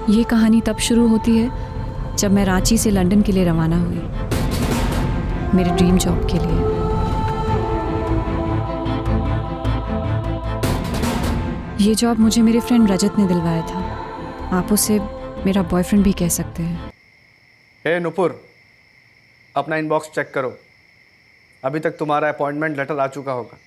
ये कहानी तब शुरू होती है जब मैं रांची से लंदन के लिए रवाना हुई, मेरे ड्रीम जॉब के लिए। ये जॉब मुझे मेरे फ्रेंड रजत ने दिलवाया था। आप उसे मेरा बॉयफ्रेंड भी कह सकते हैं। हे नुपुर, अपना इनबॉक्स चेक करो। अभी तक तुम्हारा अपॉइंटमेंट लेटर आ चुका होगा।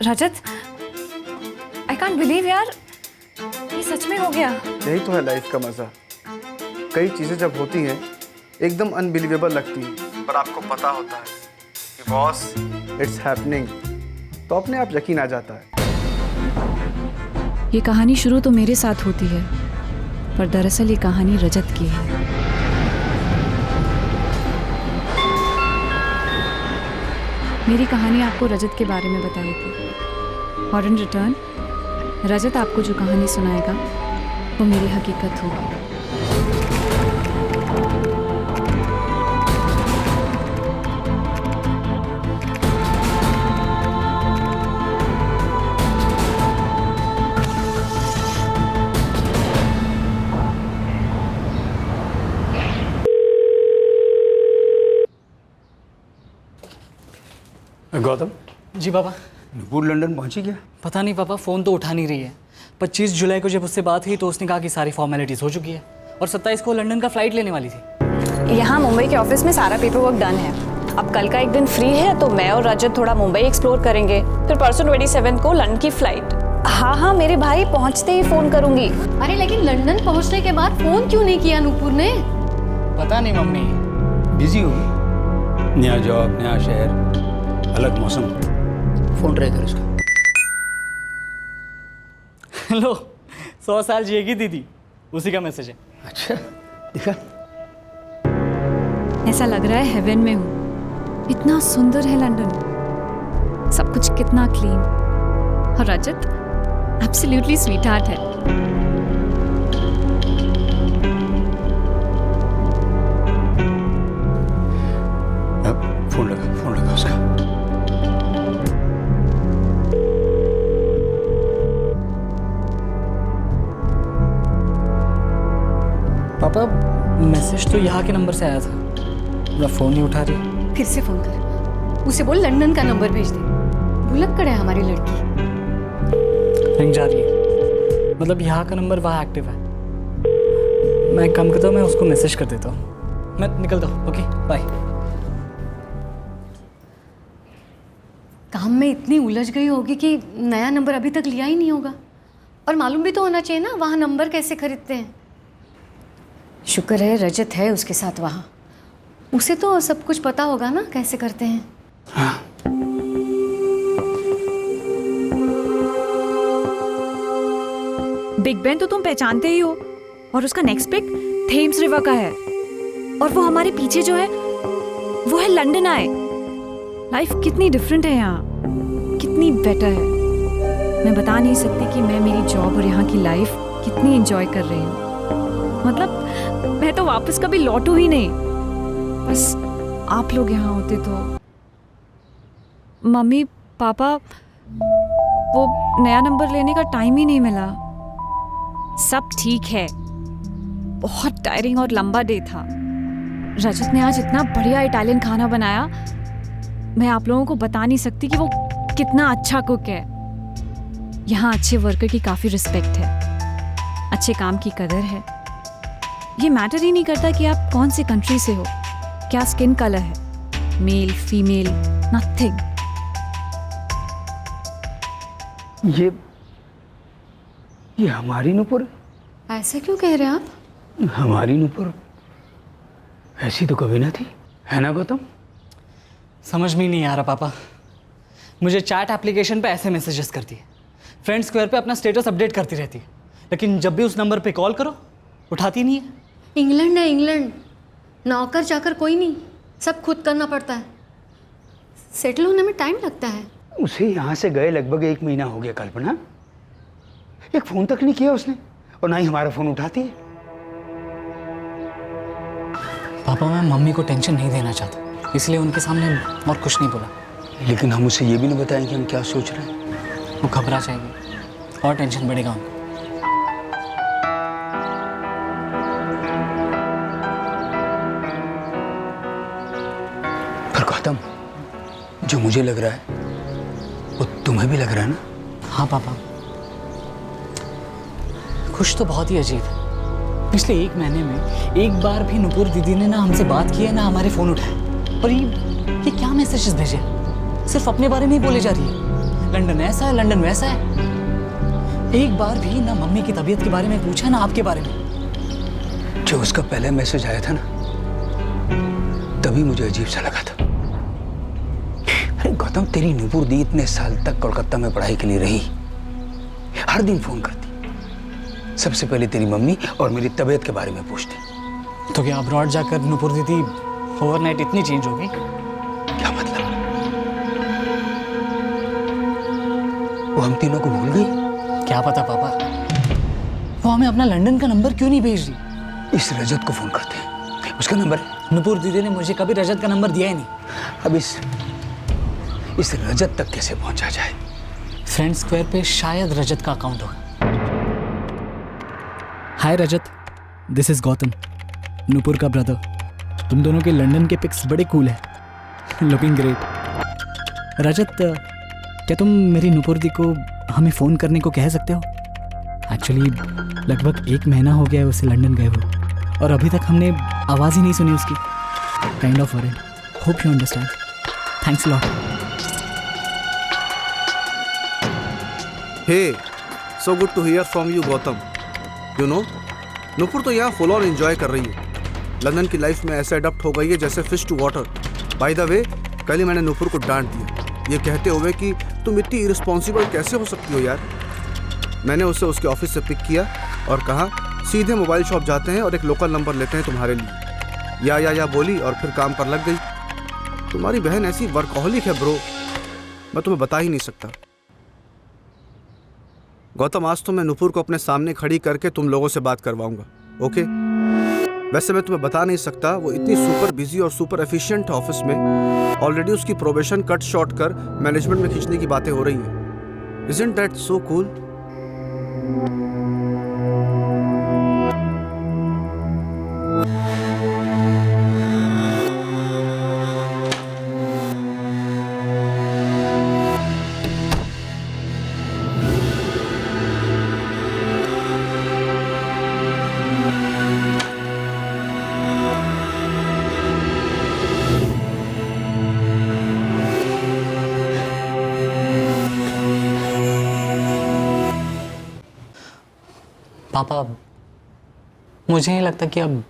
रजत, आई कांट बिलीव यार, ये सच में हो गया। यही तो है लाइफ का मजा। कई चीजें जब होती हैं एकदम अनबिलीवेबल लगती हैं, पर आपको पता होता है कि बॉस इट्स हैपनिंग, तो अपने आप यकीन आ जाता है। ये कहानी शुरू तो मेरे साथ होती है, पर दरअसल ये कहानी रजत की है। मेरी कहानी आपको रजत के बारे में बताई थी, और इन रिटर्न रजत आपको जो कहानी सुनाएगा वो मेरी हकीकत होगी। गौतम जी पापा। नुपुर लंदन पहुंची क्या? पता नहीं पापा, फ़ोन तो उठा नहीं रही है। 25 जुलाई को जब उससे बात हुई तो उसने कहा कि सारी फॉर्मेलिटीज़ हो चुकी है और 27 को लंदन का फ़्लाइट लेने वाली थी। यहाँ मुंबई के ऑफिस में सारा पेपर वर्क डन है। अब कल का एक दिन फ्री है तो मैं और रजत थोड़ा मुंबई एक्सप्लोर करेंगे, फिर परसों 27 को लंदन की फ़्लाइट। हाँ, मेरे भाई पहुँचते ही फ़ोन करूँगी। अरे लेकिन लंदन पहुँचने के बाद फ़ोन क्यों नहीं किया नुपुर ने? पता नहीं मम्मी, बिजी होगी। नया जॉब, नया शहर, अलग मौसम। फोन ट्राई कर उसका। लो 100 साल जिएगी दीदी, उसी का मैसेज है। अच्छा, दिखा। ऐसा लग रहा है हेवन में हूँ। इतना सुंदर है लंदन, सब कुछ कितना क्लीन, और रजत एब्सोल्युटली स्वीट हार्ट है। अब फोन लगा उसका। पापा मैसेज तो यहाँ के नंबर से आया था, मेरा फ़ोन नहीं उठा रही। फिर से फ़ोन कर, उसे बोल लंदन का नंबर भेज दे। भुलक्कड़ है हमारी लड़की। रिंग जा रही है, मतलब यहाँ का नंबर वहाँ एक्टिव है। मैं एक काम करता हूँ, मैं उसको मैसेज कर देता हूँ। मैं निकलता हूँ, ओके बाय। काम में इतनी उलझ गई होगी कि नया नंबर अभी तक लिया ही नहीं होगा। और मालूम भी तो होना चाहिए ना वहाँ नंबर कैसे खरीदते हैं। शुक्र है रजत है उसके साथ वहाँ, उसे तो सब कुछ पता होगा ना कैसे करते हैं। हाँ। बिग बेन तो तुम पहचानते ही हो, और उसका नेक्स्ट पिक थेम्स रिवर का है, और वो हमारे पीछे जो है वो है लंदन आए। लाइफ कितनी डिफरेंट है यहाँ, कितनी बेटर है। मैं बता नहीं सकती कि मैं मेरी जॉब और यहाँ की लाइफ कितनी एंजॉय कर रही हूँ। मतलब मैं तो वापस कभी लौटूं ही नहीं, बस आप लोग यहाँ होते तो। मम्मी पापा, वो नया नंबर लेने का टाइम ही नहीं मिला। सब ठीक है, बहुत टायरिंग और लंबा डे था। रजत ने आज इतना बढ़िया इटालियन खाना बनाया, मैं आप लोगों को बता नहीं सकती कि वो कितना अच्छा कुक है। यहाँ अच्छे वर्कर की काफ़ी रिस्पेक्ट है, अच्छे काम की कदर है। ये मैटर ही नहीं करता कि आप कौन सी कंट्री से हो, क्या स्किन कलर है, मेल फीमेल, नथिंग। ये हमारी नुपुर? ऐसे क्यों कह रहे हैं आप? हमारी नुपुर ऐसी तो कभी ना थी, है ना गौतम? समझ में नहीं आ रहा पापा। मुझे चैट एप्लीकेशन पे ऐसे मैसेजेस करती है, फ्रेंड स्क्वायर पे अपना स्टेटस अपडेट करती रहती है, लेकिन जब भी उस नंबर पे कॉल करो उठाती नहीं है। इंग्लैंड है इंग्लैंड, नौकर चाकर कोई नहीं, सब खुद करना पड़ता है। सेटल होने में टाइम लगता है। उसे यहाँ से गए लगभग 1 महीना हो गया कल्पना, एक फ़ोन तक नहीं किया उसने। और ना ही हमारा फोन उठाती है। पापा मैं मम्मी को टेंशन नहीं देना चाहता, इसलिए उनके सामने और कुछ नहीं बोला। लेकिन हम उसे ये भी नहीं बताएं कि हम क्या सोच रहे हैं। वो घबरा जाएगी और टेंशन बढ़ेगा उनको। पर गौतम, जो मुझे लग रहा है वो तुम्हें भी लग रहा है ना? हाँ पापा, कुछ तो बहुत ही अजीब है। पिछले 1 महीने में एक बार भी नुपुर दीदी ने ना हमसे बात की है ना हमारे फोन उठाए। और ये क्या मैसेजेस भेजे? सिर्फ अपने बारे में ही बोले जा रही है, लंदन ऐसा है, लंदन वैसा है। एक बार भी ना मम्मी की तबीयत के बारे में पूछा ना आपके बारे में। जो उसका पहला मैसेज आया था ना, तभी मुझे अजीब सा लगा था। अरे गौतम, तेरी नुपुर दी इतने साल तक कोलकाता में पढ़ाई के लिए रही, हर दिन फोन करती, सबसे पहले तेरी मम्मी और मेरी तबीयत के बारे में पूछती। तो क्या अब्रॉड जाकर नुपुर दीदी ओवरनाइट इतनी चेंज हो गई? क्या मतलब? वो हम तीनों को भूल गई? क्या पता पापा, वो हमें अपना लंदन का नंबर क्यों नहीं भेज रही? इस रजत को फोन करते हैं, उसका नंबर है। नुपुर दीदी ने मुझे कभी रजत का नंबर दिया ही नहीं। अब इस रजत तक कैसे पहुंचा जाए? फ्रेंड स्क्वायर पे शायद रजत का अकाउंट होगा। हाय रजत, दिस इज गौतम, नुपुर का ब्रदर। तुम दोनों के लंदन के पिक्स बड़े कूल हैं, लुकिंग ग्रेट। रजत, क्या तुम मेरी नुपुर दी को हमें फ़ोन करने को कह सकते हो? एक्चुअली लगभग 1 महीना हो गया है उसे लंदन गए हुए और अभी तक हमने आवाज़ ही नहीं सुनी उसकी। Kind of worried, hope you understand. Thanks lot. Hey, so good to hear from you Gautam. You know, Nupur तो यहाँ फुल ऑन एंजॉय कर रही है। लंदन की लाइफ में ऐसे अडॉप्ट हो गई है जैसे fish to water. By the way, कल ही मैंने नुपुर को डांट दिया, ये कहते हुए कि तुम इतनी इरिस्पॉन्सिबल कैसे हो सकती हो यार। मैंने उसे उसके ऑफिस से पिक किया और कहा सीधे मोबाइल शॉप जाते हैं और एक लोकल नंबर लेते हैं तुम्हारे लिए। या बोली और फिर काम पर लग गई। तुम्हारी बहन ऐसी वर्कहॉलिक है ब्रो, मैं तुम्हें बता ही नहीं सकता। गौतम, आज तो मैं नुपुर को अपने सामने खड़ी करके तुम लोगों से बात करवाऊंगा, ओके? वैसे मैं तुम्हें बता नहीं सकता, वो इतनी सुपर बिजी और सुपर एफिशिएंट है ऑफिस में। ऑलरेडी उसकी प्रोबेशन कट शॉर्ट कर मैनेजमेंट में खींचने की बातें हो रही हैं। Isn't that so cool? पापा, मुझे नहीं लगता कि अब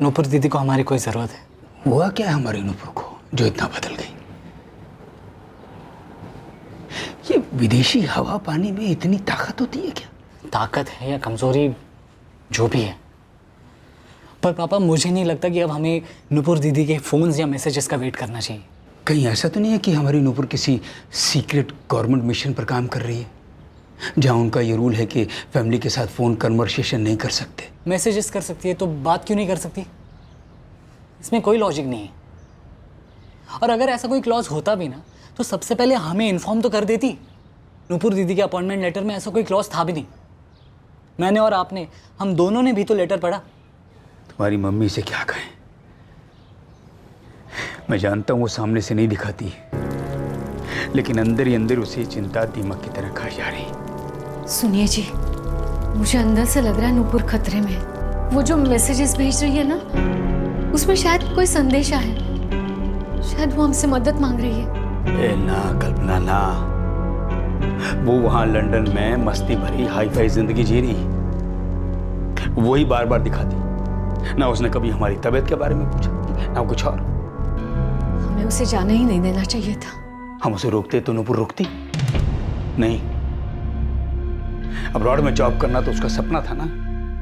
नुपुर दीदी को हमारी कोई ज़रूरत है। हुआ क्या है हमारी नुपुर को जो इतना बदल गई? ये विदेशी हवा पानी में इतनी ताकत होती है क्या? ताकत है या कमज़ोरी, जो भी है, पर पापा मुझे नहीं लगता कि अब हमें नुपुर दीदी के फ़ोन्स या मैसेजेस का वेट करना चाहिए। कहीं ऐसा तो नहीं है कि हमारी नुपुर किसी सीक्रेट गवर्नमेंट मिशन पर काम कर रही है, जहाँ उनका ये रूल है कि फैमिली के साथ फ़ोन कन्वर्सेशन नहीं कर सकते? मैसेजेस कर सकती है तो बात क्यों नहीं कर सकती? इसमें कोई लॉजिक नहीं है। और अगर ऐसा कोई क्लॉज होता भी ना, तो सबसे पहले हमें इन्फॉर्म तो कर देती। नुपुर दीदी के अपॉइंटमेंट लेटर में ऐसा कोई क्लॉज था भी नहीं। मैंने और आपने, हम दोनों ने भी तो लेटर पढ़ा। तुम्हारी मम्मी से क्या कहें? मैं जानता हूँ वो सामने से नहीं दिखाती, लेकिन अंदर ही अंदर उसे चिंता दीमक की तरह खाई जा रही। सुनिए जी, मुझे अंदर से लग रहा है नुपुर खतरे में है। वो जो मैसेजेस भेज रही है ना, उसमें शायद कोई संदेशा है। शायद वो हमसे मदद मांग रही है। ए ना कल्पना ना, वो वहां लंदन में मस्ती भरी हाई फाई जिंदगी जी रही, वही बार बार दिखाती। ना उसने कभी हमारी तबीयत के बारे में पूछा, ना कुछ और। हमें उसे जाने ही नहीं देना चाहिए था। हम उसे रोकते तो नुपुर रुकती नहीं। अब्रॉड में जॉब करना तो उसका सपना था ना।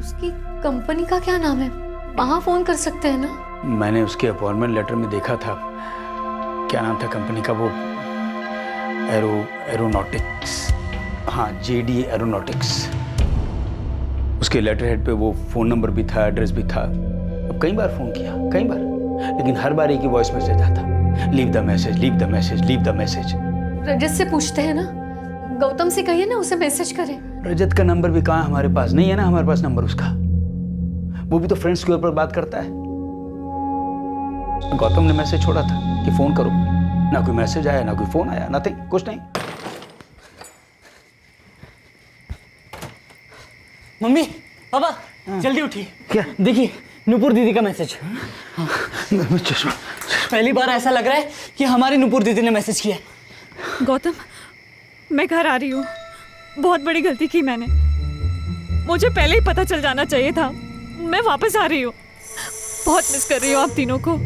उसकी कंपनी का क्या नाम है? वहां फोन कर सकते हैं ना? मैंने उसके अपॉइंटमेंट लेटर में देखा था, क्या नाम था कंपनी का, वो एरोनॉटिक्स। हाँ, JD एरोनॉटिक्स। उसके लेटर हेड पे वो फ़ोन नंबर भी था, एड्रेस भी था। अब कई बार फ़ोन किया, कई बार, लेकिन हर बार एक ही वॉइस मैसेज आता, leave the message, leave the message, leave the message. Rajat से पूछते हैं ना, गौतम से कहिए ना उसे मैसेज करे। रजत का नंबर भी कहाँ हमारे पास, नहीं है ना हमारे पास नंबर उसका। वो भी तो फ्रेंड्स के ऊपर बात करता है। गौतम ने मैसेज छोड़ा था कि फ़ोन करो, ना कोई मैसेज आया, ना कोई फ़ोन आया, नथिंग, कुछ नहीं। मम्मी, पापा, जल्दी उठिए। क्या? देखिए, नुपुर दीदी का मैसेज। चश्मा। पहली बार ऐसा लग रहा है कि हमारी नुपुर दीदी ने मैसेज किया है। गौतम, मैं घर आ रही हूँ। बहुत बड़ी गलती की मैंने। मुझे पहले ही पता चल जाना चाहिए था। मैं वापस आ रही हूँ। बहुत मिस कर रही हूँ आप तीनों को।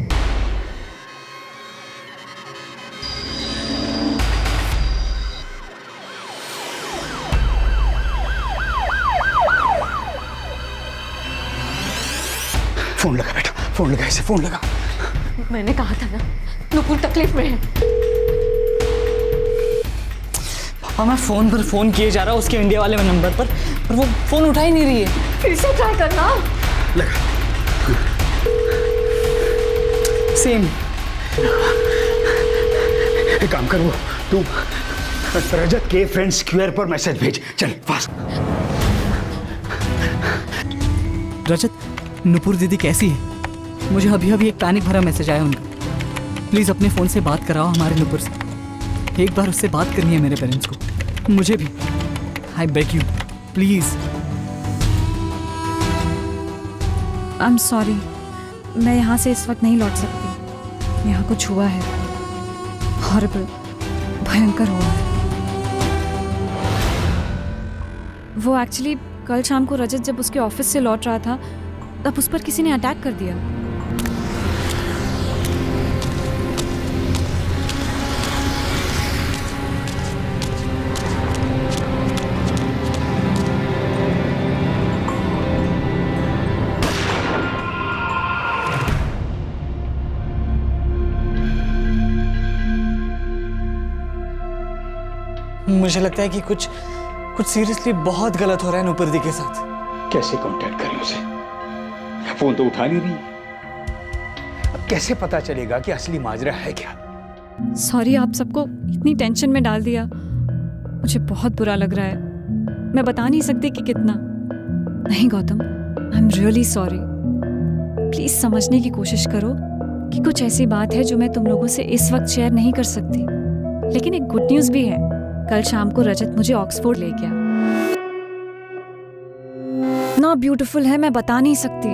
फोन लगा बेटा, फोन लगा, इसे फोन लगा। मैंने कहा था ना, नुपुर तकलीफ में है। पापा, मैं फोन पर फोन किए जा रहा हूँ उसके इंडिया वाले नंबर पर वो फोन उठा ही नहीं रही है। फिर से ट्राई करना। लगा। सेम। एक काम कर, वो तू रजत के फ्रेंड स्क्वायर पर मैसेज भेज, चल फास्ट। रजत, नुपुर दीदी कैसी है? मुझे अभी अभी एक पैनिक भरा मैसेज आया उनका। प्लीज अपने फोन से बात कराओ हमारे नुपुर से। एक बार उससे बात करनी है मेरे पेरेंट्स को, मुझे भी। I beg you, please. I am sorry, मैं यहाँ से इस वक्त नहीं लौट सकती। यहाँ कुछ हुआ है, हॉरिबल, भयंकर हुआ है। वो एक्चुअली कल शाम को रजत जब उसके ऑफिस से लौट रहा था, तब उस पर किसी ने अटैक कर दिया। मुझे लगता है कि कुछ सीरियसली बहुत गलत हो रहा है नुपुर दी के साथ। कैसे कांटेक्ट करें उसे? फोन तो उठा नहीं रही। अब कैसे पता चलेगा कि असली माजरा है क्या? सॉरी, आप सबको इतनी टेंशन में डाल दिया। मुझे बहुत बुरा लग रहा है। मैं बता नहीं सकती कि कितना। नहीं Gautam, I am really sorry. Please समझने की कोशिश करो कि कुछ ऐसी बात है जो मैं तुम लोगों से इस वक्त शेयर नहीं कर सकती। लेकिन एक गुड न्यूज़ भी है। कल शाम को रजत मुझे ऑक्सफोर्ड ले गया। इतना ब्यूटीफुल है, मैं बता नहीं सकती।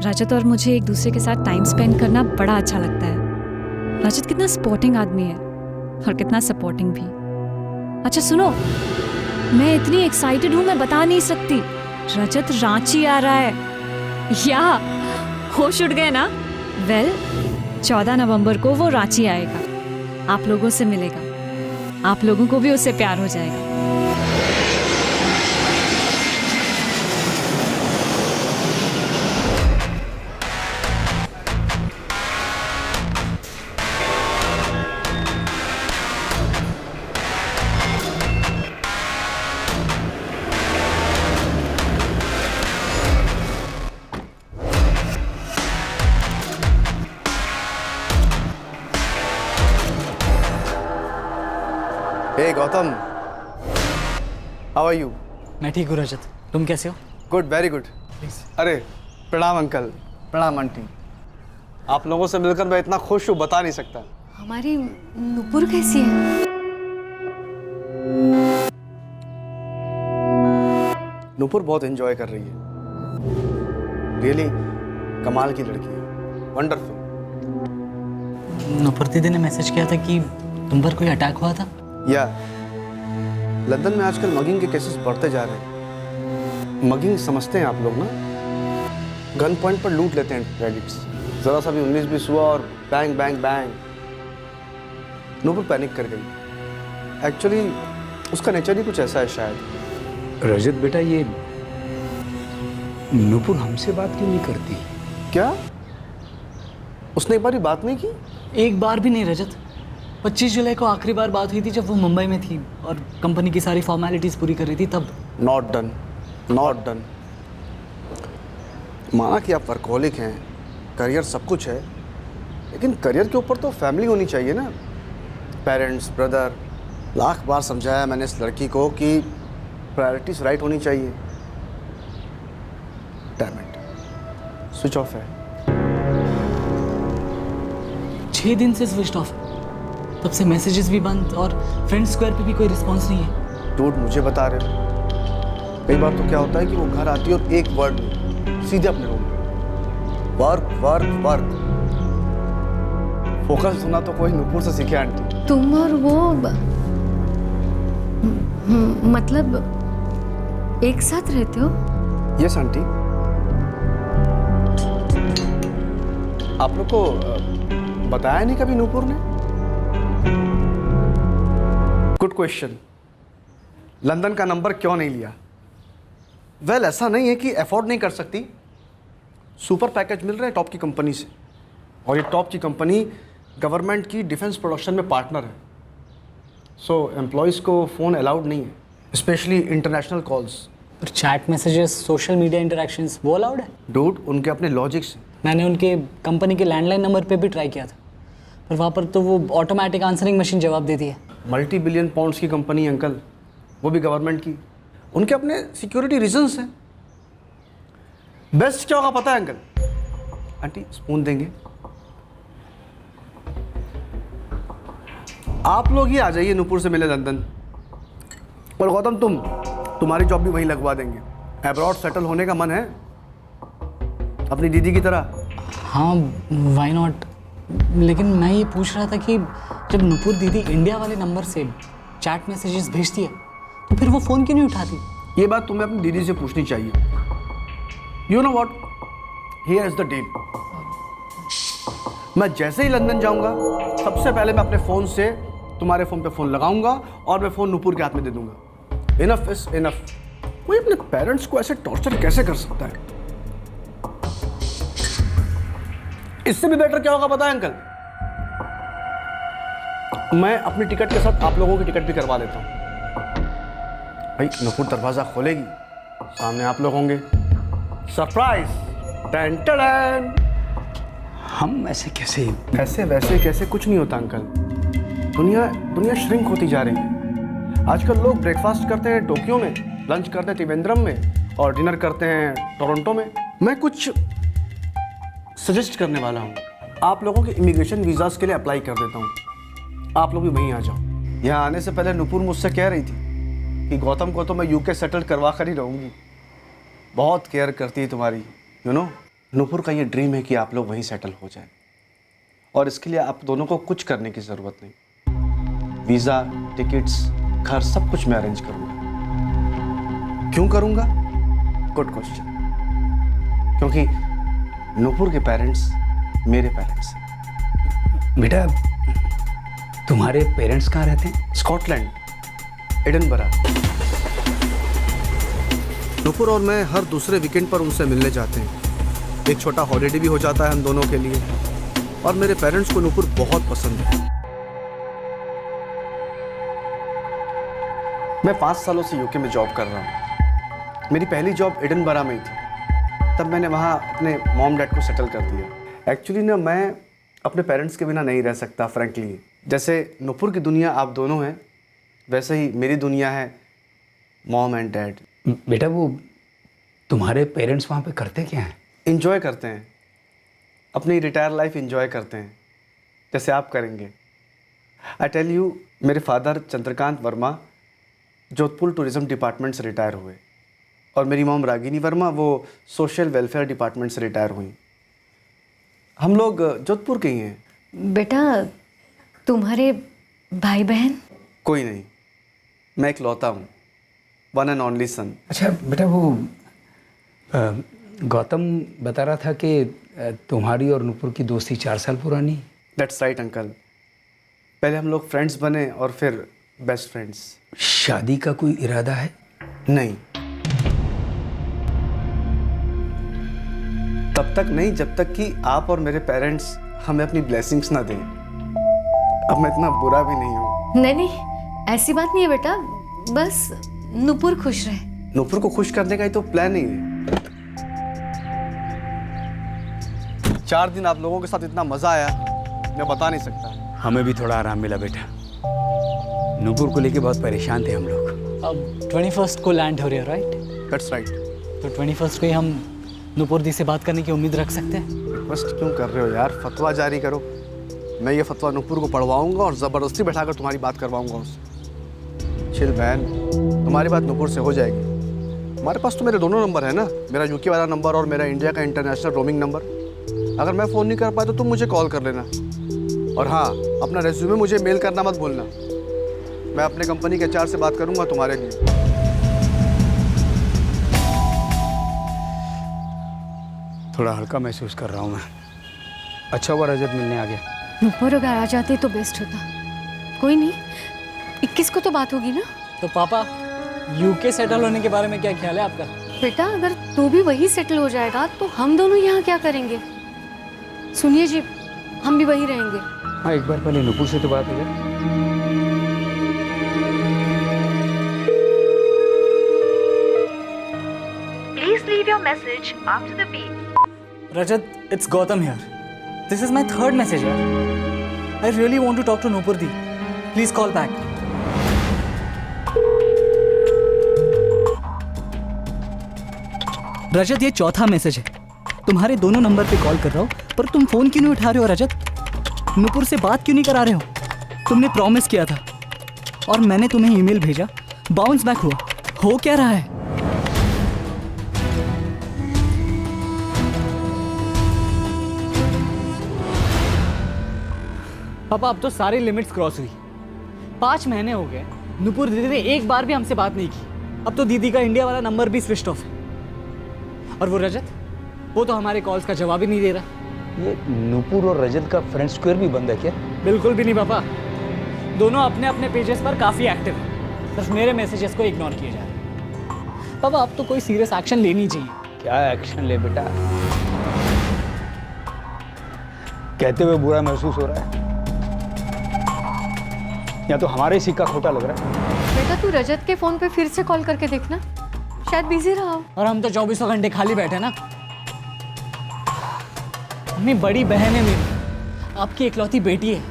रजत और मुझे एक दूसरे के साथ टाइम स्पेंड करना बड़ा अच्छा लगता है। रजत कितना स्पोर्टिंग आदमी है और कितना सपोर्टिंग भी। अच्छा सुनो, मैं इतनी एक्साइटेड हूँ, मैं बता नहीं सकती। रजत रांची आ रहा है। या होश उड़ गए ना? वेल, 14 नवंबर को वो रांची आएगा। आप लोगों से मिलेगा। आप लोगों को भी उससे प्यार हो जाएगा। हे गौतम, हाउ आर यू? मैं ठीक हूँ रजत, तुम कैसे हो? Good, very good. अरे प्रणाम अंकल, प्रणाम आंटी। आप लोगों से मिलकर मैं इतना खुश हूँ, बता नहीं सकता। हमारी नुपुर कैसी है? नूपुर बहुत एंजॉय कर रही है। रियली कमाल की लड़की है, वंडरफुल। नुपुर दीदी ने मैसेज किया था कि तुम पर कोई अटैक हुआ था। या लंदन में आजकल मगिंग के केसेस बढ़ते जा रहे हैं। मगिंग समझते हैं आप लोग ना? गन पॉइंट पर लूट लेते हैं क्रेडिट्स। जरा सा भी 19-20 हुआ और bang bang bang. Nupur panic कर गई। एक्चुअली उसका नेचर ही कुछ ऐसा है शायद। रजत बेटा, ये नूपुर हमसे बात क्यों नहीं करती? क्या उसने एक बार भी बात नहीं की? एक बार भी नहीं रजत। 25 जुलाई को आखिरी बार बात हुई थी जब वो मुंबई में थी और कंपनी की सारी फॉर्मेलिटीज पूरी कर रही थी तब। Not done, not done. माना कि आप वर्कहोलिक हैं, करियर सब कुछ है, लेकिन करियर के ऊपर तो फैमिली होनी चाहिए ना, पेरेंट्स, ब्रदर। लाख बार समझाया मैंने इस लड़की को कि प्रायोरिटीज राइट होनी चाहिए। डैम इट, स्विच ऑफ है। 6 दिन से स्विच ऑफ है, तब से मैसेजेस भी बंद और फ्रेंड स्क्वायर पे भी कोई रिस्पॉन्स नहीं है। झूठ मुझे बता रहे हो? कई बार तो क्या होता है कि वो घर आती है और एक वर्ड नहीं, सीधे अपने रूम में वर्क वर्क वर्क। फोकस होना तो कोई नुपुर से सीखे आंटी। तुम और वो मतलब एक साथ रहते हो? Yes aunty. आप लोग को बताया नहीं कभी नुपुर ने? Good question. लंदन का नंबर क्यों नहीं लिया? वेल, ऐसा नहीं है कि अफोर्ड नहीं कर सकती। सुपर पैकेज मिल रहा है टॉप की कंपनी से, और ये टॉप की कंपनी गवर्नमेंट की डिफेंस प्रोडक्शन में पार्टनर है। सो एम्प्लॉयज़ को फ़ोन अलाउड नहीं है, स्पेशली इंटरनेशनल कॉल्स। पर chat messages, social media interactions वो अलाउड है? डूड, उनके अपने लॉजिक्स हैं। मैंने उनके कंपनी के लैंडलाइन नंबर पे भी ट्राई किया था, पर वहाँ पर तो वो ऑटोमेटिक आंसरिंग मशीन जवाब देती है। मल्टी बिलियन पाउंड्स की कंपनी है अंकल, वो भी गवर्नमेंट की। उनके अपने सिक्योरिटी रीजंस हैं। बेस्ट क्या होगा पता है अंकल? आंटी स्पून देंगे? आप लोग ही आ जाइए नुपुर से मिले लंदन, और गौतम तुम्हारी जॉब भी वहीं लगवा देंगे। अब्रॉड सेटल होने का मन है अपनी दीदी की तरह? हाँ, वाई नॉट। लेकिन मैं ये पूछ रहा था कि जब नुपुर दीदी इंडिया वाले नंबर से चैट मैसेजेस भेजती है तो फिर वो फ़ोन क्यों नहीं उठाती? ये बात तुम्हें अपनी दीदी से पूछनी चाहिए। You know what, here is the deal. मैं जैसे ही लंदन जाऊंगा, सबसे पहले मैं अपने फ़ोन से तुम्हारे फ़ोन पे फ़ोन लगाऊंगा और मैं फ़ोन नुपुर के हाथ में दे दूंगा। Enough is enough. कोई अपने पेरेंट्स को ऐसे टॉर्चर कैसे कर सकता है? इससे भी बेटर क्या होगा पता है अंकल? मैं अपनी टिकट के साथ आप लोगों की टिकट भी करवा लेता हूँ। भाई नुपुर दरवाजा खोलेगी, सामने आप लोग होंगे, सरप्राइज। Ton ton. हम ऐसे कैसे? ऐसे वैसे कैसे कुछ नहीं होता अंकल। दुनिया श्रिंक होती जा रही है। आजकल लोग ब्रेकफास्ट करते हैं टोक्यो में, लंच करते हैं त्रिवेंद्रम में, और डिनर करते हैं टोरंटो में। मैं कुछ सजेस्ट करने वाला हूँ। आप लोगों के इमिग्रेशन वीज़ास के लिए अप्लाई कर देता हूँ, आप लोग भी वहीं आ जाओ। यहाँ आने से पहले नुपुर मुझसे कह रही थी कि गौतम को तो मैं यूके सेटल करवा कर ही रहूँगी। बहुत केयर करती है तुम्हारी, यू नो। नुपुर का ये ड्रीम है कि आप लोग वहीं सेटल हो जाए, और इसके लिए आप दोनों को कुछ करने की ज़रूरत नहीं। वीज़ा, टिकट्स, घर सब कुछ मैं अरेंज करूँगा। क्यों करूँगा? Good question. क्योंकि नुपुर के पेरेंट्स मेरे पेरेंट्स हैं। बेटा, तुम्हारे पेरेंट्स कहाँ रहते हैं? Scotland, Edinburgh. नुपुर और मैं हर दूसरे वीकेंड पर उनसे मिलने जाते हैं। एक छोटा हॉलीडे भी हो जाता है हम दोनों के लिए। और मेरे पेरेंट्स को नुपुर बहुत पसंद है। मैं 5 सालों से यूके में जॉब कर रहा हूँ। मेरी पहली जॉब एडिनबरा में ही थी। तब मैंने वहाँ अपने मॉम डैड को सेटल कर दिया। एक्चुअली ना, मैं अपने पेरेंट्स के बिना नहीं रह सकता फ्रैंकली। जैसे नुपुर की दुनिया आप दोनों हैं, वैसे ही मेरी दुनिया है मॉम एंड डैड। बेटा, वो तुम्हारे पेरेंट्स वहाँ पे करते क्या हैं? इंजॉय करते हैं, अपनी रिटायर लाइफ इंजॉय करते हैं, जैसे आप करेंगे। आई टेल यू, मेरे father Chandrakant Verma Jodhpur tourism department से रिटायर हुए, और मेरी मॉम रागिनी वर्मा वो सोशल वेलफेयर डिपार्टमेंट से रिटायर हुई। हम लोग जोधपुर के ही हैं। बेटा, तुम्हारे भाई बहन? कोई नहीं, मैं इकलौता हूँ, वन एंड ओनली सन। अच्छा बेटा, वो गौतम बता रहा था कि तुम्हारी और नुपुर की दोस्ती 4 साल पुरानी। That's right uncle. पहले हम लोग फ्रेंड्स बने और फिर बेस्ट फ्रेंड्स। शादी का कोई इरादा है? नहीं, तब तक नहीं जब तक कि आप और मेरे पेरेंट्स हमें अपनी ब्लेसिंग्स ना दें। अब मैं इतना बुरा भी नहीं हूँ। नहीं नहीं, ऐसी बात नहीं है बेटा, बस नुपुर खुश रहे। नुपुर को खुश करने का ही तो प्लान ही है। 4 दिन आप लोगों के साथ इतना मज़ा आया, मैं बता नहीं सकता। हमें भी थोड़ा आराम मिला बेटा। नूपुर को लेके बहुत परेशान थे हम लोग। अब 21st को लैंड हो रही है, राइट? That's right. तो 21st को ही हम नूपुर दी से बात करने की उम्मीद रख सकते हैं। रिक्वेस्ट क्यों कर रहे हो यार? फतवा जारी करो। मैं ये फतवा नूपुर को पढ़वाऊंगा और ज़बरदस्ती बैठाकर तुम्हारी बात करवाऊंगा उससे। चिल बहन, तुम्हारी बात नूपुर से हो जाएगी। हमारे पास तो मेरे दोनों नंबर है ना, मेरा यूके वाला नंबर और मेरा इंडिया का इंटरनेशनल रोमिंग नंबर। अगर मैं फ़ोन नहीं कर पाया तो तुम मुझे कॉल कर लेना। और हाँ, अपना रेज्यूमे मुझे मेल करना मत भूलना। मैं अपने कंपनी के HR से बात करूंगा तुम्हारे लिए। थोड़ा हल्का महसूस कर रहा हूँ मैं। अच्छा हुआ रजत मिलने आ गया। नूपुर अगर आ जाते तो बेस्ट होता। कोई नहीं, 21 को तो बात होगी ना। तो पापा, यूके सेटल होने के बारे में क्या ख्याल है आपका? बेटा अगर तू भी वही सेटल हो जाएगा तो हम दोनों यहाँ क्या करेंगे? सुनिए जी, हम भी वही रहेंगे। हाँ, एक बार पहले नूपुर से तो बात हो जाए। Please leave your message after the beep. Rajat, it's Gautam here. This is my 3rd message here. I really want to talk to Nupur Di. Please call back. रजत, ये 4था मैसेज है। तुम्हारे दोनों नंबर पे कॉल कर रहा हूँ, पर तुम फोन क्यों नहीं उठा रहे हो रजत? नूपुर से बात क्यों नहीं करा रहे हो? तुमने प्रॉमिस किया था और मैंने तुम्हें ईमेल भेजा, बाउंस बैक हुआ। हो क्या रहा है? पापा, अब तो सारी लिमिट्स क्रॉस हुई। 5 महीने हो गए, नूपुर दीदी ने एक बार भी हमसे बात नहीं की। अब तो दीदी का इंडिया वाला नंबर भी स्विच ऑफ है। और वो रजत, वो तो हमारे कॉल्स का जवाब ही नहीं दे रहा। ये नूपुर और रजत का फ्रेंड स्क्वायर भी बंद है क्या? बिल्कुल भी नहीं पापा। दोनों अपने अपने पेजेस पर काफी एक्टिव हैं। सिर्फ मेरे मैसेजेस को इग्नोर किए जा रहे हैं। पापा, अब तो कोई सीरियस एक्शन लेनी चाहिए। क्या एक्शन ले बेटा? कहते हुए बुरा महसूस हो रहा है, या तो हमारे सिक्का खोटा लग रहा है। बेटा तू रजत के फोन पे फिर से कॉल करके देखना, शायद बिजी रहा हो। और हम तो 24 घंटे खाली बैठे ना। मम्मी, बड़ी बहन है मेरी, आपकी इकलौती बेटी है,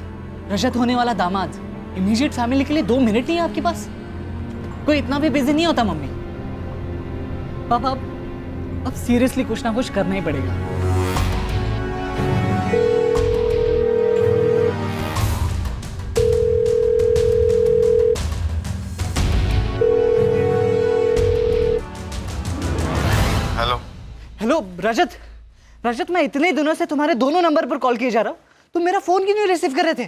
रजत होने वाला दामाद। इमीडिएट फैमिली के लिए 2 मिनट नहीं है आपके पास? कोई इतना भी बिजी नहीं होता मम्मी। पापा, अब सीरियसली कुछ ना कुछ करना ही पड़ेगा। हेलो रजत, रजत, मैं इतने दिनों से तुम्हारे दोनों नंबर पर कॉल किए जा रहा हूँ, तुम मेरा फोन क्यों नहीं रिसीव कर रहे थे?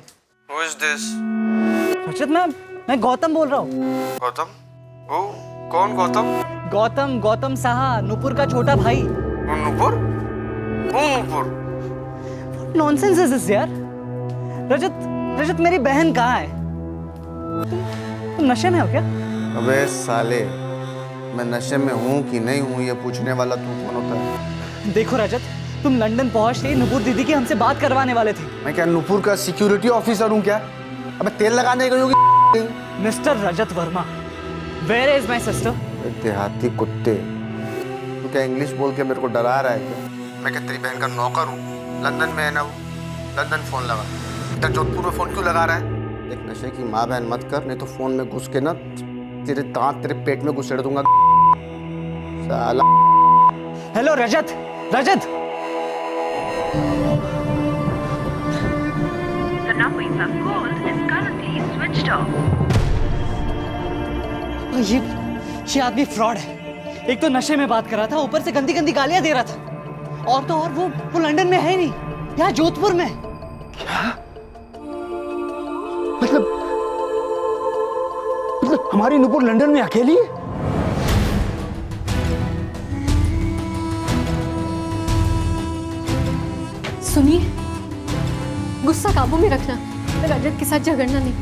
Who is this? रजत, मैं गौतम बोल रहा हूँ। गौतम? ओ, कौन गौतम? गौतम साहा, नूपुर का छोटा भाई। नूपुर? कौन नूपुर? नॉनसेंस इज दिस यार। रजत, मेरी बहन कहाँ है? तुम नशे में हो क्या? अबे साले, मैं नशे में हूँ कि नहीं हूँ ये पूछने वाला तू कौन होता है? देखो रजत, तुम लंदन पहुंचते ही नूपुर दीदी की हमसे बात करवाने वाले थे। मैं क्या नूपुर का सिक्योरिटी ऑफिसर हूँ क्या? अबे तेल लगाने गई होगी। Mister Rajat Verma, where is my sister? देहाती कुत्ते, तू क्या इंग्लिश बोल के मेरे को डरा रहा है क्या? मैं क्या तेरी बहन का नौकर हूँ? लंदन में है ना वो, लंदन फोन लगा। इतना जोधपुर में फोन क्यों लगा रहा है? एक नशे की माँ बहन मत कर, नहीं तो फोन में घुस के ना तेरे दांत तेरे पेट में घुसेड़ दूंगा साला। Hello Rajat, The number you have called is currently switched off. ये आदमी फ्रॉड है। एक तो नशे में बात कर रहा था, ऊपर से गंदी गंदी गालियां दे रहा था। और तो और वो लंदन में है नहीं, यहाँ जोधपुर में। क्या? मतलब हमारी नूपुर लंदन में अकेली है? सुनिए, गुस्सा काबू में रखना, रजत के साथ झगड़ना नहीं।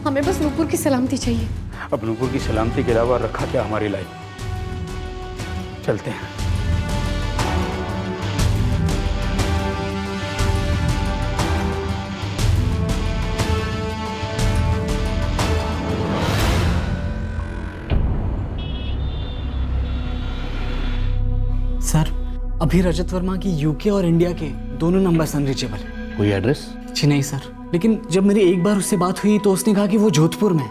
हमें बस नूपुर की सलामती चाहिए। अब नूपुर की सलामती के अलावा रखा क्या हमारी लाइफ? चलते हैं। सर, अभी रजत वर्मा की यूके और इंडिया के दोनों नंबर अनरीचेबल है। कोई एड्रेस? जी नहीं सर, लेकिन जब मेरी एक बार उससे बात हुई तो उसने कहा कि वो जोधपुर में है,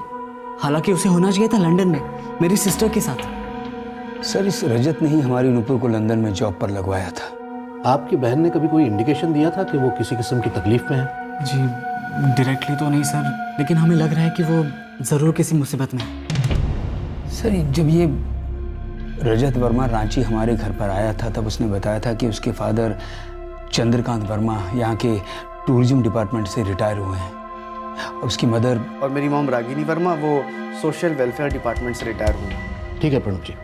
हालांकि उसे होना चाहिए था लंदन में मेरी सिस्टर के साथ। सर, इस रजत ने ही हमारी नूपुर को लंदन में जॉब पर लगवाया था। आपकी बहन ने कभी कोई इंडिकेशन दिया था कि वो किसी किस्म की तकलीफ में है? जी डायरेक्टली तो नहीं सर, लेकिन हमें लग रहा है कि वो ज़रूर किसी मुसीबत में है। सर, जब ये रजत वर्मा रांची हमारे घर पर आया था तब उसने बताया था कि उसके फादर चंद्रकांत वर्मा यहाँ के टूरिज्म डिपार्टमेंट से रिटायर हुए हैं। उसकी मदर और मेरी मॉम रागिनी वर्मा वो सोशल वेलफेयर डिपार्टमेंट से रिटायर हुई। ठीक है प्रणब जी,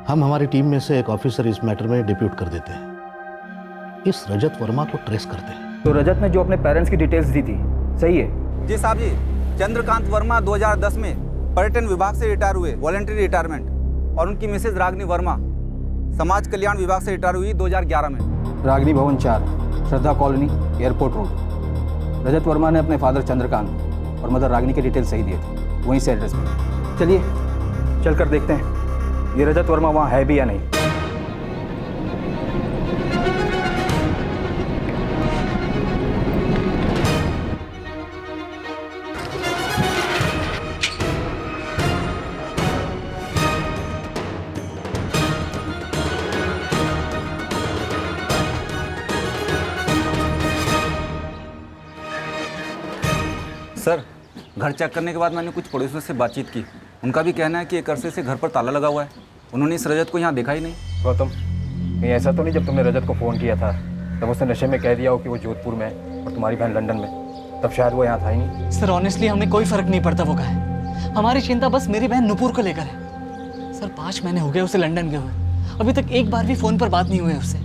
हम हमारी टीम में से एक ऑफिसर इस मैटर में डिप्यूट कर देते हैं। इस रजत वर्मा को ट्रेस करते हैं। तो रजत ने जो अपने पेरेंट्स की डिटेल्स दी थी सही है? जी साहब जी, चंद्रकांत वर्मा 2010 में पर्यटन विभाग से रिटायर हुए, वॉलंटरी रिटायरमेंट, और उनकी मिसेज रागिनी वर्मा समाज कल्याण विभाग से रिटायर हुई 2011 में। रागिनी भवन 4, श्रद्धा कॉलोनी, एयरपोर्ट रोड। रजत वर्मा ने अपने फादर चंद्रकांत और मदर रागिनी के डिटेल्स सही दिए थे, वहीं से एड्रेस पे। चलिए चलकर देखते हैं ये रजत वर्मा वहाँ है भी या नहीं। सर, घर चेक करने के बाद मैंने कुछ पड़ोसियों से बातचीत की। उनका भी कहना है कि एक अरसे से घर पर ताला लगा हुआ है। उन्होंने इस रजत को यहाँ देखा ही नहीं। गौतम, नहीं ऐसा तो नहीं जब तुमने रजत को फ़ोन किया था तब उसने नशे में कह दिया हो कि वो जोधपुर में है और तुम्हारी बहन लंदन में, तब शायद वो यहाँ था ही नहीं। सर ऑनेस्टली हमें कोई फ़र्क नहीं पड़ता वो कहाँ है, हमारी चिंता बस मेरी बहन नुपुर को लेकर है। सर 5 महीने हो गए उसे लंदन गए हुए, अभी तक एक बार भी फ़ोन पर बात नहीं हुई उससे,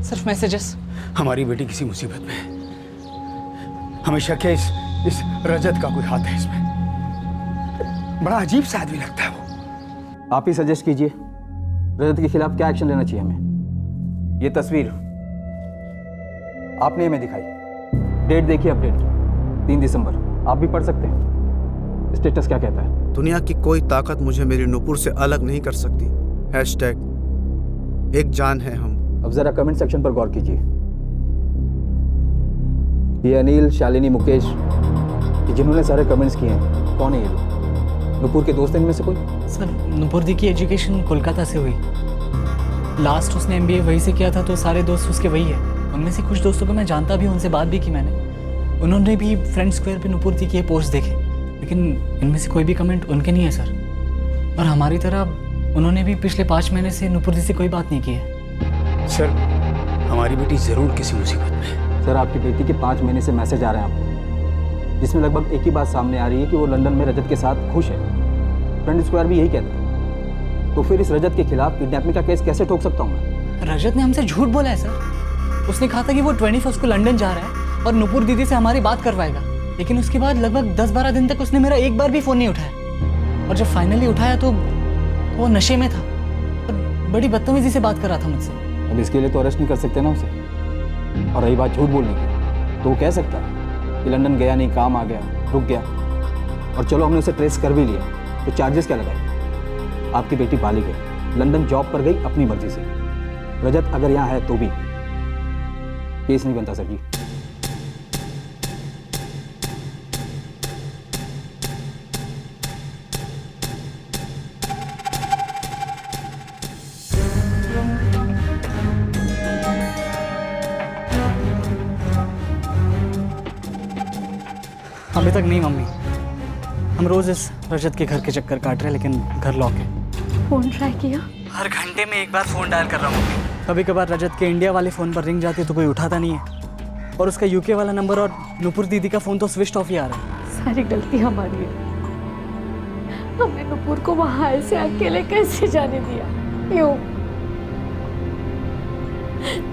सिर्फ मैसेजेस। हमारी बेटी किसी मुसीबत में है, हमें शक है इस रजत का कोई हाथ है इसमें। बड़ा अजीब सा आदमी लगता है वो। आप ही सजेस्ट कीजिए रजत के खिलाफ क्या एक्शन लेना चाहिए हमें। ये तस्वीर आपने हमें दिखाई, डेट देखिए अपडेट 3 दिसंबर, आप भी पढ़ सकते हैं। स्टेटस क्या कहता है? दुनिया की कोई ताकत मुझे मेरी नूपुर से अलग नहीं कर सकती। #एक जान है हम। अब जरा कमेंट सेक्शन पर गौर कीजिए। ये अनिल, शालिनी, मुकेश, ये जिन्होंने सारे कमेंट्स किए हैं, कौन है ये लोग? नूपुर के दोस्त हैं इनमें से कोई? सर नुपुर दी की एजुकेशन कोलकाता से हुई, लास्ट उसने MBA वहीं से किया था, तो सारे दोस्त उसके वही है। उनमें से कुछ दोस्तों को मैं जानता भी हूँ, उनसे बात भी की मैंने। उन्होंने भी फ्रेंड स्क्वायर पे नुपुर दी के पोस्ट देखे, लेकिन इनमें से कोई भी कमेंट उनके नहीं है सर। और हमारी तरह उन्होंने भी पिछले 5 महीने से नुपुर दी से कोई बात नहीं की है। सर, हमारी बेटी जरूर किसी मुसीबत में है। सर आपकी बेटी के 5 महीने से मैसेज आ रहे हैं आपको, जिसमें लगभग एक ही बात सामने आ रही है कि वो लंदन में रजत के साथ खुश है। फ्रेंड स्क्वायर भी यही कहता है। तो फिर इस रजत के खिलाफ किडनैपिंग का केस कैसे ठोक सकता हूँ मैं? रजत ने हमसे झूठ बोला है सर। उसने कहा था कि वो 21 को लंदन जा रहा है और नुपुर दीदी से हमारी बात करवाएगा, लेकिन उसके बाद लगभग 10-12 दिन तक उसने मेरा एक बार भी फ़ोन नहीं उठाया। और जब फाइनली उठाया तो वो नशे में था और बड़ी बदतमीजी से बात कर रहा था मुझसे। अब इसके लिए तो अरेस्ट नहीं कर सकते ना उसे। और रही बात झूठ बोलने की, तो वो कह सकता है कि लंदन गया नहीं, काम आ गया, रुक गया। और चलो हमने उसे ट्रेस कर भी लिया, तो चार्जेस क्या लगाए? आपकी बेटी बालिग है, लंदन जॉब पर गई अपनी मर्जी से। रजत अगर यहाँ है तो भी केस नहीं बनता सर जी। अभी तक नहीं मम्मी, हम रोज इस रजत के घर के चक्कर काट रहे हैं, लेकिन घर लॉक है। फ़ोन ट्राई किया? हर घंटे में एक बार फ़ोन डायल कर रहा हूँ मम्मी। कभी कभार रजत के इंडिया वाले फ़ोन पर रिंग जाती है तो कोई उठाता नहीं है, और उसका यूके वाला नंबर और नुपुर दीदी का फ़ोन तो स्विच ऑफ ही आ रहा है। सारी गलती हमारी है। हमने नुपुर को वहाँ ऐसे अकेले कैसे जाने दिया? क्यों?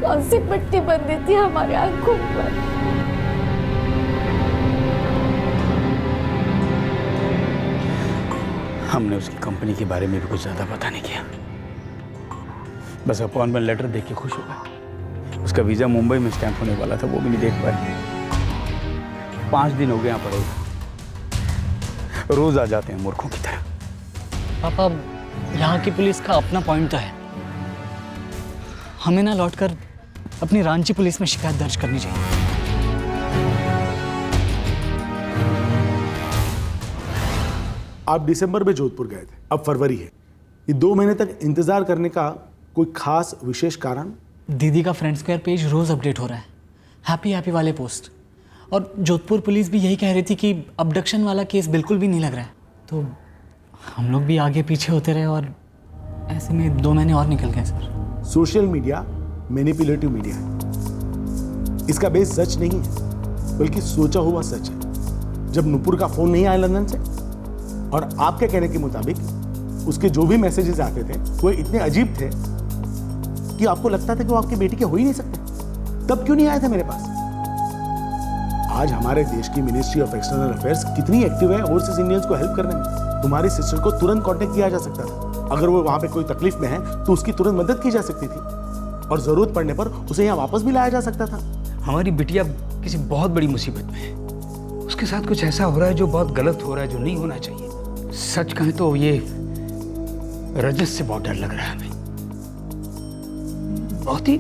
कौन सी पट्टी बंदी थी हमारे आंखों पर? हमने उसकी कंपनी के बारे में भी कुछ ज़्यादा पता नहीं किया, बस अपॉइंटमेंट लेटर देख के खुश हो गए। उसका वीज़ा मुंबई में स्टैंप होने वाला था, वो भी नहीं देख पाए। 5 दिन हो गए यहाँ पड़े, रोज़ आ जाते हैं मूर्खों की तरह। पापा, यहाँ की पुलिस का अपना पॉइंट तो है। हमें ना लौटकर अपनी रांची पुलिस में शिकायत दर्ज करनी चाहिए। आप दिसंबर में जोधपुर गए थे, अब फरवरी है। ये 2 महीने तक इंतजार करने का कोई खास विशेष कारण? दीदी का फ्रेंड स्क्वायर पेज रोज़ अपडेट हो रहा है, हैप्पी हैप्पी वाले पोस्ट, और जोधपुर पुलिस भी यही कह रही थी कि अबडक्शन वाला केस बिल्कुल भी नहीं लग रहा है। तो हम लोग भी आगे पीछे होते रहे और ऐसे में 2 महीने और निकल गए sir. Social media manipulative media है। इसका बेस सच नहीं है, बल्कि सोचा हुआ सच है। जब नुपुर का फोन नहीं आया लंदन से, और आपके कहने के मुताबिक उसके जो भी मैसेजेस आते थे वो इतने अजीब थे कि आपको लगता था कि वो आपकी बेटी के हो ही नहीं सकते, तब क्यों नहीं आया था मेरे पास? आज हमारे देश की मिनिस्ट्री ऑफ एक्सटर्नल अफेयर्स कितनी एक्टिव है ओवरसीज इंडियंस को हेल्प करने में। तुम्हारी सिस्टर को तुरंत कांटेक्ट किया जा सकता था। अगर वो वहां पे कोई तकलीफ में है तो उसकी तुरंत मदद की जा सकती थी, और जरूरत पड़ने पर उसे यहाँ वापस भी लाया जा सकता था। हमारी बिटिया किसी बहुत बड़ी मुसीबत में है। उसके साथ कुछ ऐसा हो रहा है जो बहुत गलत हो रहा है, जो नहीं होना चाहिए। सच कहें तो ये रजत से बहुत डर लग रहा है हमें। बहुत ही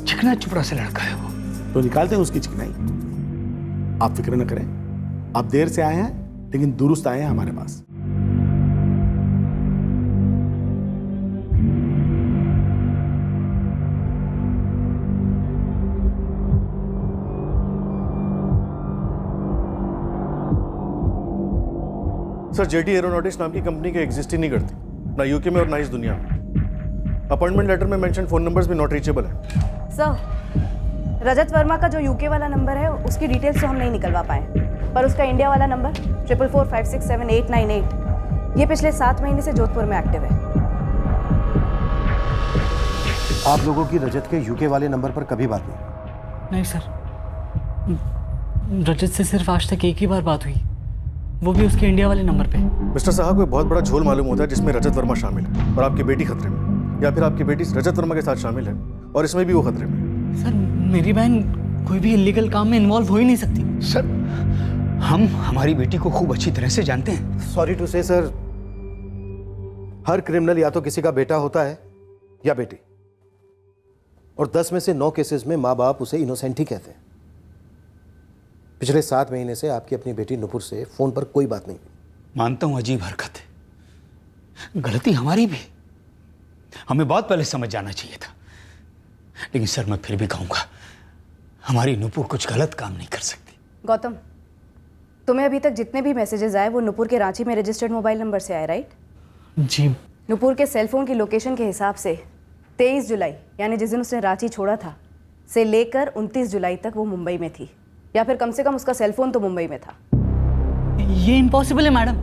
चिकना चुपड़ा से लड़का है वो। तो निकालते हैं उसकी चिकनाई। आप फिक्र न करें, आप देर से आए हैं लेकिन दुरुस्त आए हैं हमारे पास। सर जेटी एरोनॉटिक्स नाम की कंपनी के एग्जिस्ट ही नहीं करती, ना यूके में और ना इस दुनिया में। अपॉइंटमेंट लेटर में मेंशन फोन नंबर्स भी नॉट रीचेबल है। सर, रजत वर्मा का जो यूके वाला नंबर है उसकी डिटेल्स तो हम नहीं निकलवा पाए, पर उसका इंडिया वाला नंबर 4445678898 ये पिछले 7 महीने से जोधपुर में एक्टिव है। आप लोगों की रजत के यूके वाले नंबर पर कभी बात नहीं? नहीं सर, रजत से सिर्फ आज तक एक ही बार बात हुई, वो भी उसके इंडिया वाले नंबर पे। मिस्टर साहब, कोई बहुत बड़ा झोल मालूम होता है जिसमें रजत वर्मा शामिल है और आपकी बेटी खतरे में, या फिर आपकी बेटी रजत वर्मा के साथ शामिल है और इसमें भी वो खतरे में। सर, मेरी बहन कोई भी इलीगल काम में इन्वॉल्व हो ही नहीं सकती। सर, हम हमारी बेटी को खूब अच्छी तरह से जानते हैं। सॉरी टू से सर, हर क्रिमिनल या तो किसी का बेटा होता है या बेटी, और 10 में से 9 केसेस में माँ बाप उसे इनोसेंट ही कहते हैं। पिछले 7 महीने से आपकी अपनी बेटी नुपुर से फोन पर कोई बात नहीं हुई। मानता हूं अजीब हरकत है, गलती हमारी भी, हमें बहुत पहले समझ जाना चाहिए था। लेकिन सर, मैं फिर भी कहूंगा, हमारी नुपुर कुछ गलत काम नहीं कर सकती। गौतम, तुम्हें अभी तक जितने भी मैसेजेस आए वो नुपुर के रांची में रजिस्टर्ड मोबाइल नंबर से आए, राइट? जी। नुपुर के सेलफोन की लोकेशन के हिसाब से 23 जुलाई यानी जिस दिन उसने रांची छोड़ा था से लेकर 29 जुलाई तक वो मुंबई में थी, या फिर कम से कम उसका सेलफोन तो मुंबई में था। ये इम्पॉसिबल है मैडम।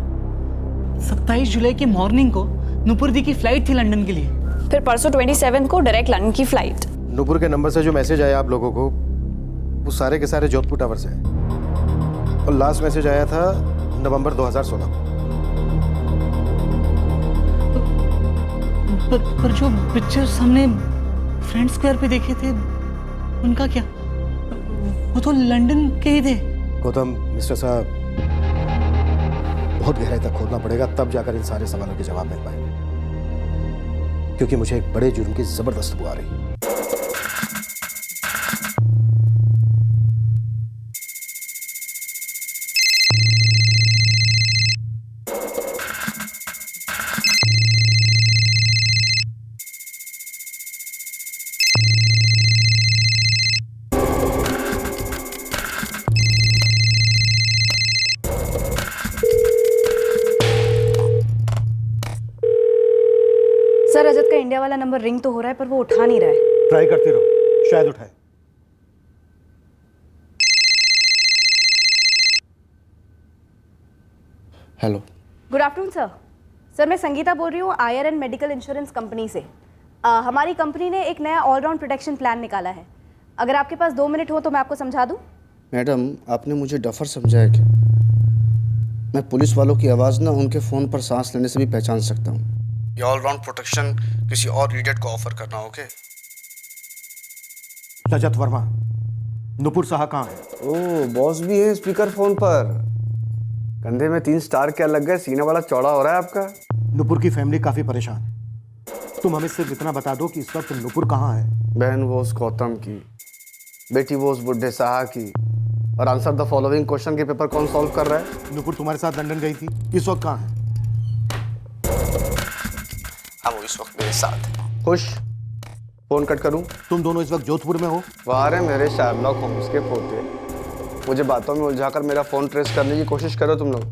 27 जुलाई की मॉर्निंग को नुपुर दी की फ्लाइट थी लंदन के लिए। फिर परसों 27 को डायरेक्ट लंदन की फ्लाइट। नुपुर के नंबर से जो मैसेज आया आप लोगों को, वो सारे के सारे जोधपुर टावर से है, और लास्ट मैसेज आया था नवंबर 2016 को। पर जो पिक्चर्स हमने फ्रेंड स्क्वायर पे देखे थे उनका क्या? वो तो लंदन के ही थे। गौतम, मिस्टर साहब, बहुत गहराई तक खोदना पड़ेगा, तब जाकर इन सारे सवालों के जवाब मिल पाएंगे, क्योंकि मुझे एक बड़े जुर्म की जबरदस्त बू आ रही है। सर, रजत का इंडिया वाला नंबर रिंग तो हो रहा है पर वो उठा नहीं रहा है। ट्राई करते रहो, शायद उठाए। Hello. Good afternoon sir. Sir, मैं संगीता बोल रही हूँ IRN मेडिकल इंश्योरेंस कंपनी से। हमारी कंपनी ने एक नया ऑलराउंड प्रोटेक्शन प्लान निकाला है। अगर आपके पास 2 मिनट हो तो मैं आपको समझा दूँ। मैडम, आपने मुझे डफर समझा है क्या? मैं पुलिस वालों की आवाज़ ना उनके फ़ोन पर सांस लेने से भी पहचान सकता हूँ। ये ऑलराउंड प्रोटेक्शन किसी और इडियट को ऑफर करना, ओके? रजत वर्मा, नुपुर साहा कहाँ है? ओह, बॉस भी है स्पीकर फोन पर। कंधे में 3 स्टार क्या लग गए, सीना बड़ा चौड़ा हो रहा है आपका। नुपुर की फैमिली काफी परेशान है। तुम हमें सिर्फ इतना बता दो कि इस वक्त नुपुर कहाँ है। बहन वो उस गौतम की, बेटी वो उस बुढ़े साहा की, और आंसर द फॉलोइंग क्वेश्चन के पेपर कौन सॉल्व कर रहा है? नुपुर तुम्हारे साथ लंदन गई थी, इस वक्त कहाँ है? हाँ वो इस वक्त मेरे साथ है। खुश, फोन कट करूं? तुम दोनों इस वक्त जोधपुर में हो? वाह रे मेरे शार्लॉक होम्स के पोते, मुझे बातों में उलझाकर मेरा फोन ट्रेस करने की कोशिश करो तुम लोग।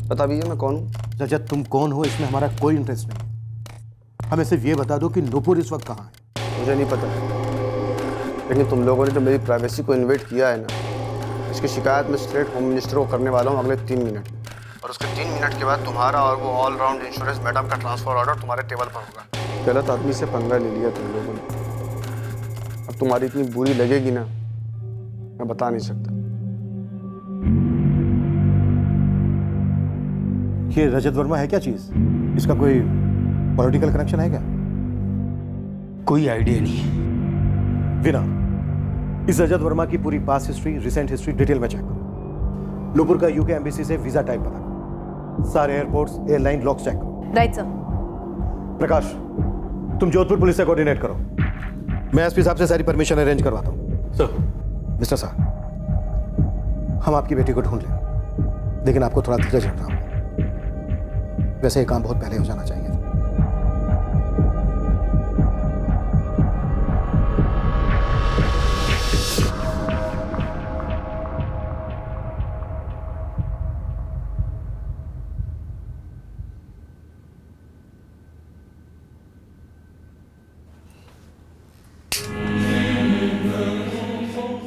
बता भैया मैं कौन हूँ? रजत तुम कौन हो इसमें हमारा कोई इंटरेस्ट नहीं है, हमें सिर्फ ये बता दो कि नुपुर इस वक्त कहाँ है। मुझे नहीं पता, लेकिन तुम लोगों ने जो मेरी प्राइवेसी को इन्वेट किया है ना, इसकी शिकायत मैं स्टेट होम मिनिस्टर को करने वाला हूँ अगले 3 मिनट में, और उसके 3 मिनट के बाद तुम्हारा और वो ऑल राउंड इंश्योरेंस मैडम का ट्रांसफर ऑर्डर तुम्हारे टेबल पर होगा। गलत आदमी से पंगा ले लिया तुम लोगों ने, अब तुम्हारी इतनी बुरी लगेगी ना मैं बता नहीं सकता। ये रजत वर्मा है क्या चीज? इसका कोई पॉलिटिकल कनेक्शन है क्या? कोई आइडिया नहीं है। वीना, इस रजत वर्मा की पूरी past history, recent history detail में चेक करो। नुपुर का यूके एम्बेसी से वीजा टाइप पता करो, सारे एयरपोर्ट्स, एयरलाइन लॉक्स चेक करो। Right sir. प्रकाश, तुम जोधपुर पुलिस से कोऑर्डिनेट करो, मैं एसपी साहब से सारी परमिशन अरेंज करवाता हूँ। सर। मिस्टर साहब, हम आपकी बेटी को ढूंढ लें, लेकिन आपको थोड़ा धीरज रखना होगा। वैसे ये काम बहुत पहले हो जाना चाहिए था।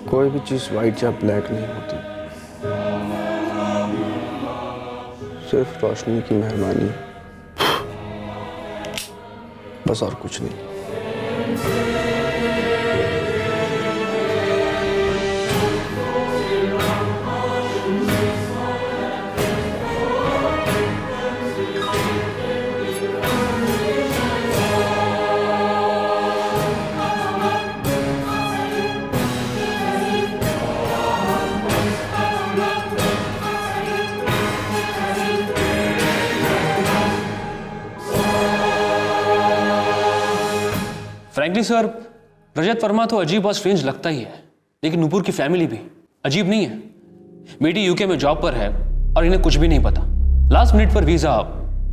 कोई भी चीज़ वाइट या ब्लैक नहीं होती, सिर्फ रोशनी की मेहरबानी, बस और कुछ नहीं। फ्रैंकली सर, रजत वर्मा तो अजीब और स्ट्रेंज लगता ही है, लेकिन नुपुर की फैमिली भी अजीब नहीं है। बेटी यूके में जॉब पर है और इन्हें कुछ भी नहीं पता। लास्ट मिनट पर वीजा,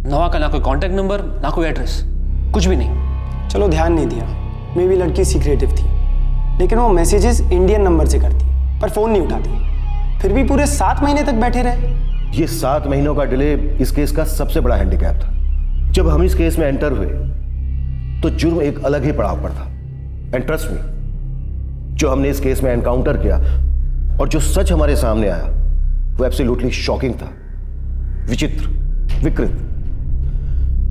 नवा का ना कोई कांटेक्ट नंबर ना कोई एड्रेस, कुछ भी नहीं। चलो ध्यान नहीं दिया, मे भी लड़की सीक्रेटिव थी, लेकिन वो मैसेजेस इंडियन नंबर से करती पर फोन नहीं उठाती, फिर भी पूरे 7 महीने तक बैठे रहे। ये 7 महीनों का डिले इस केस का सबसे बड़ा हैंडीकैप था। जब हम इस केस में एंटर हुए तो जुर्म एक अलग ही पड़ाव पर था। एंड ट्रस्ट मी, जो हमने इस केस में एनकाउंटर किया और जो सच हमारे सामने आया वो एब्सोल्युटली शॉकिंग था, विचित्र, विकृत।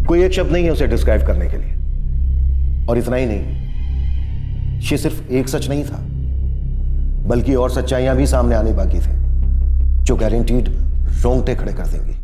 कोई एक शब्द नहीं है उसे डिस्क्राइब करने के लिए। और इतना ही नहीं, ये सिर्फ एक सच नहीं था, बल्कि और सच्चाइयां भी सामने आने बाकी थे जो गारंटीड रोंगटे खड़े कर देंगी।